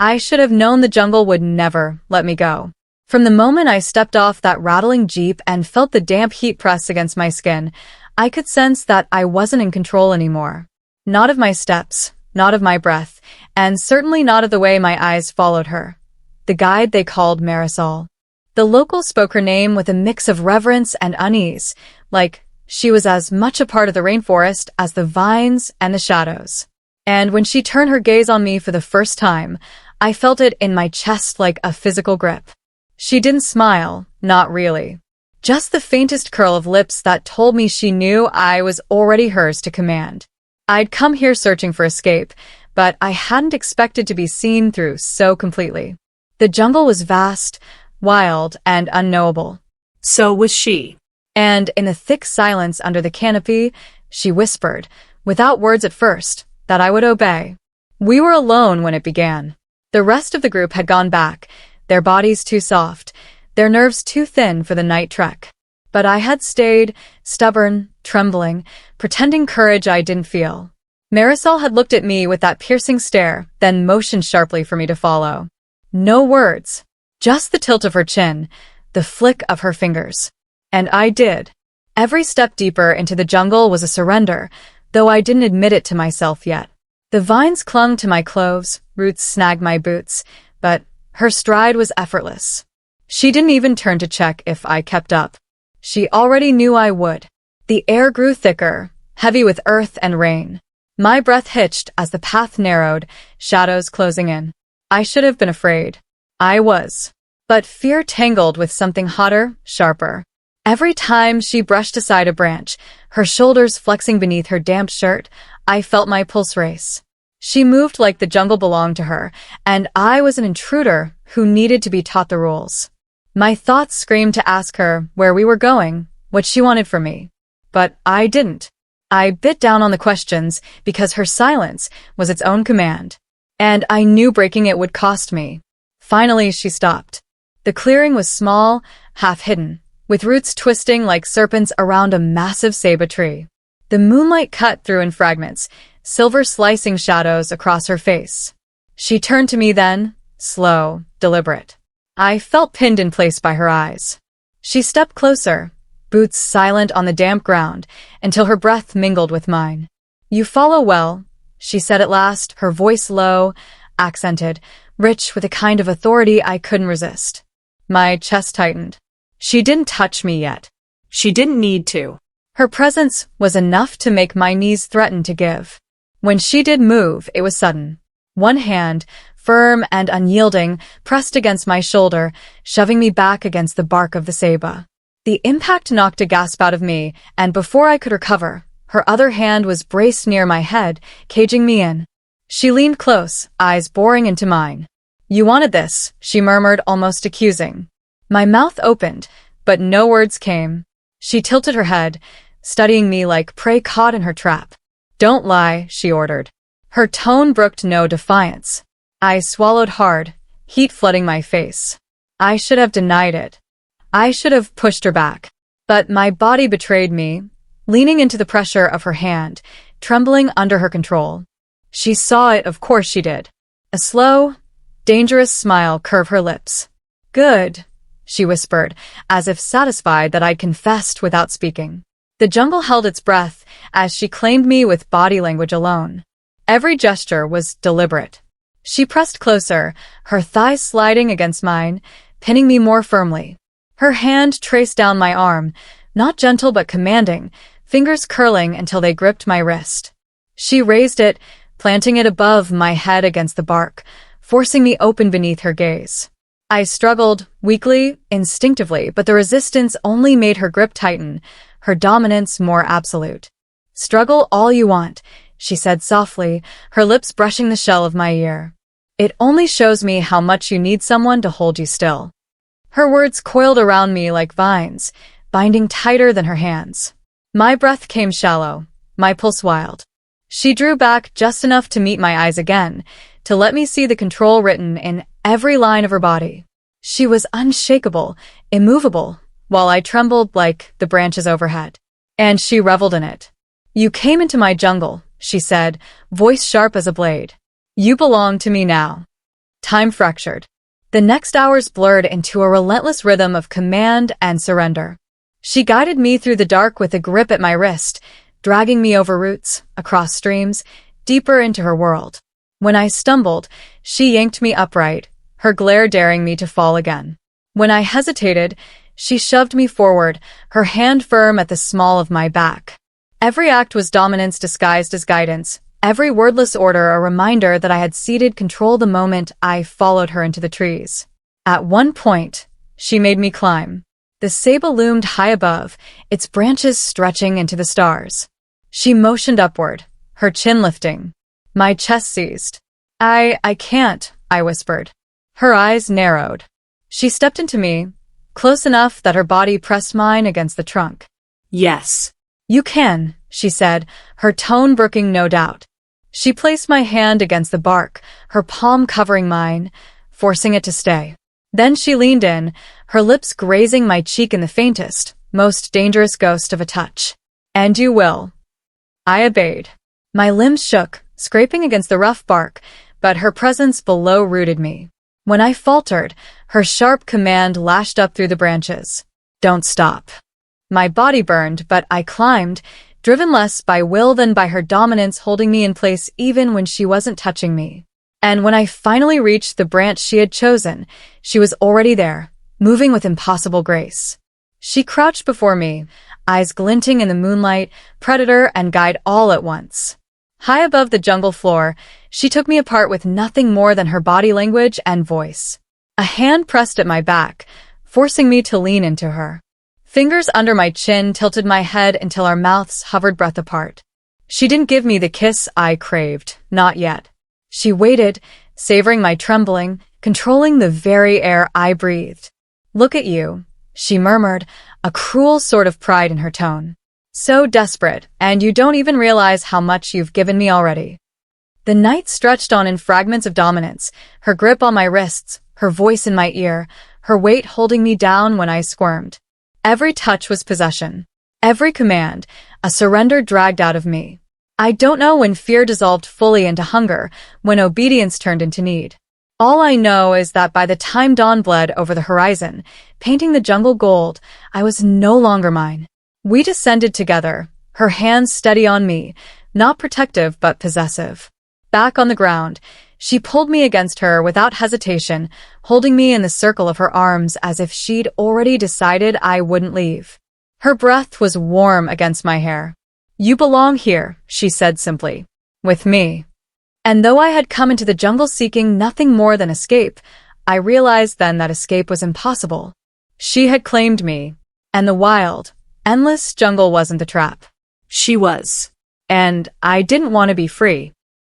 I should have known the jungle would never let me go. From the moment I stepped off that rattling jeep and felt the damp heat press against my skin, I could sense that I wasn't in control anymore. Not of my steps, not of my breath, and certainly not of the way my eyes followed her. The guide they called Marisol. The locals spoke her name with a mix of reverence and unease, like she was as much a part of the rainforest as the vines and the shadows. And when she turned her gaze on me for the first time, I felt it in my chest like a physical grip. She didn't smile, not really. Just the faintest curl of lips that told me she knew I was already hers to command. I'd come here searching for escape, but I hadn't expected to be seen through so completely. The jungle was vast, wild, and unknowable. So was she. And in the thick silence under the canopy, she whispered, without words at first, that I would obey. We were alone when it began. The rest of the group had gone back, their bodies too soft, their nerves too thin for the night trek. But I had stayed, stubborn, trembling, pretending courage I didn't feel. Marisol had looked at me with that piercing stare, then motioned sharply for me to follow. No words, just the tilt of her chin, the flick of her fingers. And I did. Every step deeper into the jungle was a surrender, though I didn't admit it to myself yet. The vines clung to my clothes, roots snagged my boots, but her stride was effortless. She didn't even turn to check if I kept up. She already knew I would. The air grew thicker, heavy with earth and rain. My breath hitched as the path narrowed, shadows closing in. I should have been afraid. I was. But fear tangled with something hotter, sharper. Every time she brushed aside a branch, her shoulders flexing beneath her damp shirt, I felt my pulse race. She moved like the jungle belonged to her, and I was an intruder who needed to be taught the rules. My thoughts screamed to ask her where we were going, what she wanted from me. But I didn't. I bit down on the questions because her silence was its own command, and I knew breaking it would cost me. Finally, she stopped. The clearing was small, half-hidden, with roots twisting like serpents around a massive ceiba tree. The moonlight cut through in fragments, silver slicing shadows across her face. She turned to me then, slow, deliberate. I felt pinned in place by her eyes. She stepped closer, boots silent on the damp ground, until her breath mingled with mine. You follow well, she said at last, her voice low, accented, rich with a kind of authority I couldn't resist. My chest tightened. She didn't touch me yet. She didn't need to. Her presence was enough to make my knees threaten to give. When she did move, it was sudden. One hand, firm and unyielding, pressed against my shoulder, shoving me back against the bark of the ceiba. The impact knocked a gasp out of me, and before I could recover, her other hand was braced near my head, caging me in. She leaned close, eyes boring into mine. You wanted this, she murmured, almost accusing. My mouth opened, but no words came. She tilted her head, studying me like prey caught in her trap. Don't lie, she ordered. Her tone brooked no defiance. I swallowed hard, heat flooding my face. I should have denied it. I should have pushed her back. But my body betrayed me, leaning into the pressure of her hand, trembling under her control. She saw it, of course she did. A slow, dangerous smile curved her lips. Good, she whispered, as if satisfied that I'd confessed without speaking. The jungle held its breath as she claimed me with body language alone. Every gesture was deliberate. She pressed closer, her thighs sliding against mine, pinning me more firmly. Her hand traced down my arm, not gentle but commanding, fingers curling until they gripped my wrist. She raised it, planting it above my head against the bark, forcing me open beneath her gaze. I struggled, weakly, instinctively, but the resistance only made her grip tighten, her dominance more absolute. Struggle all you want, she said softly, her lips brushing the shell of my ear. It only shows me how much you need someone to hold you still. Her words coiled around me like vines, binding tighter than her hands. My breath came shallow, my pulse wild. She drew back just enough to meet my eyes again, to let me see the control written in every line of her body. She was unshakable, immovable, while I trembled like the branches overhead. And she reveled in it. You came into my jungle, she said, voice sharp as a blade. You belong to me now. Time fractured. The next hours blurred into a relentless rhythm of command and surrender. She guided me through the dark with a grip at my wrist, dragging me over roots, across streams, deeper into her world. When I stumbled, she yanked me upright, her glare daring me to fall again. When I hesitated, she shoved me forward, her hand firm at the small of my back. Every act was dominance disguised as guidance, every wordless order a reminder that I had ceded control the moment I followed her into the trees. At one point, she made me climb. The sable loomed high above, its branches stretching into the stars. She motioned upward, her chin lifting. My chest seized. I can't, I whispered. Her eyes narrowed. She stepped into me, close enough that her body pressed mine against the trunk. Yes. You can, she said, her tone brooking no doubt. She placed my hand against the bark, her palm covering mine, forcing it to stay. Then she leaned in, her lips grazing my cheek in the faintest, most dangerous ghost of a touch. And you will. I obeyed. My limbs shook, scraping against the rough bark, but her presence below rooted me. When I faltered, her sharp command lashed up through the branches. Don't stop. My body burned, but I climbed, driven less by will than by her dominance holding me in place even when she wasn't touching me. And when I finally reached the branch she had chosen, she was already there, moving with impossible grace. She crouched before me, eyes glinting in the moonlight, predator and guide all at once. High above the jungle floor, she took me apart with nothing more than her body language and voice. A hand pressed at my back, forcing me to lean into her. Fingers under my chin tilted my head until our mouths hovered breath apart. She didn't give me the kiss I craved, not yet. She waited, savoring my trembling, controlling the very air I breathed. Look at you, she murmured, a cruel sort of pride in her tone. So desperate, and you don't even realize how much you've given me already. The night stretched on in fragments of dominance, her grip on my wrists, her voice in my ear, her weight holding me down when I squirmed. Every touch was possession. Every command, a surrender dragged out of me. I don't know when fear dissolved fully into hunger, when obedience turned into need. All I know is that by the time dawn bled over the horizon, painting the jungle gold, I was no longer mine. We descended together, her hands steady on me, not protective but possessive. Back on the ground, she pulled me against her without hesitation, holding me in the circle of her arms as if she'd already decided I wouldn't leave. Her breath was warm against my hair. You belong here, she said simply. With me. And though I had come into the jungle seeking nothing more than escape, I realized then that escape was impossible. She had claimed me, and the wild, endless jungle wasn't the trap. She was. And I didn't want to be free.